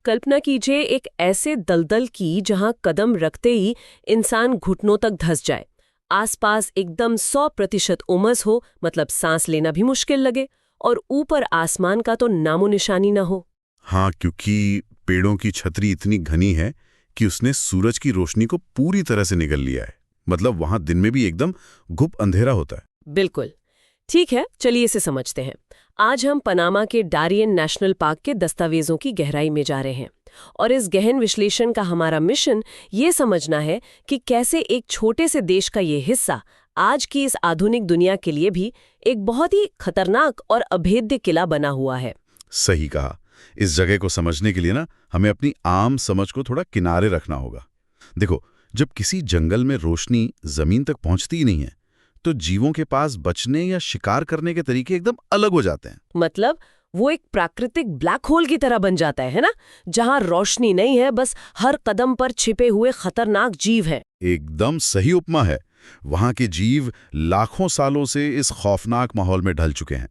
कल्पना कीजिए एक ऐसे दलदल की जहां कदम रखते ही इंसान घुटनों तक धंस जाए। आसपास एकदम 100% उमस हो, मतलब सांस लेना भी मुश्किल लगे, और ऊपर आसमान का तो नामो निशानी ना हो। हाँ, क्योंकि पेड़ों की छतरी इतनी घनी है कि उसने सूरज की रोशनी को पूरी तरह से निगल लिया है। मतलब वहां दिन में भी एकदम गुप अंधेरा होता है। बिल्कुल। ठीक है, चलिए इसे समझते हैं। आज हम पनामा के डारियन नेशनल पार्क के दस्तावेजों की गहराई में जा रहे हैं, और इस गहन विश्लेषण का हमारा मिशन ये समझना है कि कैसे एक छोटे से देश का ये हिस्सा आज की इस आधुनिक दुनिया के लिए भी एक बहुत ही खतरनाक और अभेद्य किला बना हुआ है। सही कहा। इस जगह को समझने के लिए ना हमें अपनी आम समझ को थोड़ा किनारे रखना होगा। देखो, जब किसी जंगल में रोशनी जमीन तक पहुंचती ही नहीं है, तो जीवों के पास बचने या शिकार करने के तरीके एकदम अलग हो जाते हैं। मतलब वो एक प्राकृतिक ब्लैक होल की तरह बन जाता है ना, जहां रोशनी नहीं है, बस हर कदम पर छिपे हुए खतरनाक जीव हैं। एकदम सही उपमा है। वहां के जीव लाखों सालों से इस खौफनाक माहौल में ढल चुके हैं,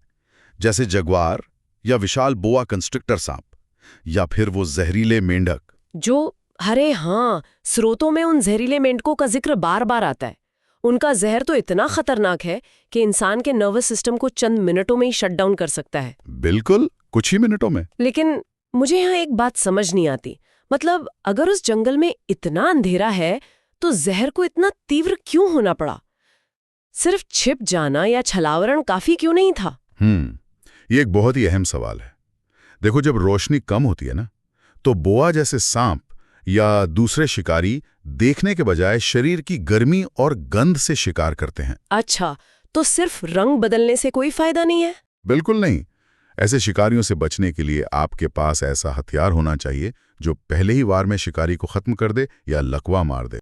जैसे जगुआर या विशाल बोआ कंस्ट्रक्टर सांप, या फिर वो जहरीले मेंढक। जो, अरे हाँ, स्रोतों में उन जहरीले मेंढकों का जिक्र बार बार आता है। उनका जहर तो इतना खतरनाक है कि इंसान के नर्वस सिस्टम को चंद मिनटों में ही शट डाउन कर सकता है। बिल्कुल, कुछ ही मिनटों में। लेकिन मुझे यहाँ एक बात समझ नहीं आती। मतलब अगर उस जंगल में इतना अंधेरा है तो जहर को इतना तीव्र क्यों होना पड़ा? सिर्फ छिप जाना या छलावरण काफी क्यों नहीं था? ये एक बहुत ही अहम सवाल है। देखो, जब रोशनी कम होती है ना, तो बोआ जैसे सांप या दूसरे शिकारी देखने के बजाय शरीर की गर्मी और गंध से शिकार करते हैं। अच्छा, तो सिर्फ रंग बदलने से कोई फायदा नहीं है? बिल्कुल नहीं। ऐसे शिकारियों से बचने के लिए आपके पास ऐसा हथियार होना चाहिए जो पहले ही वार में शिकारी को खत्म कर दे या लकवा मार दे।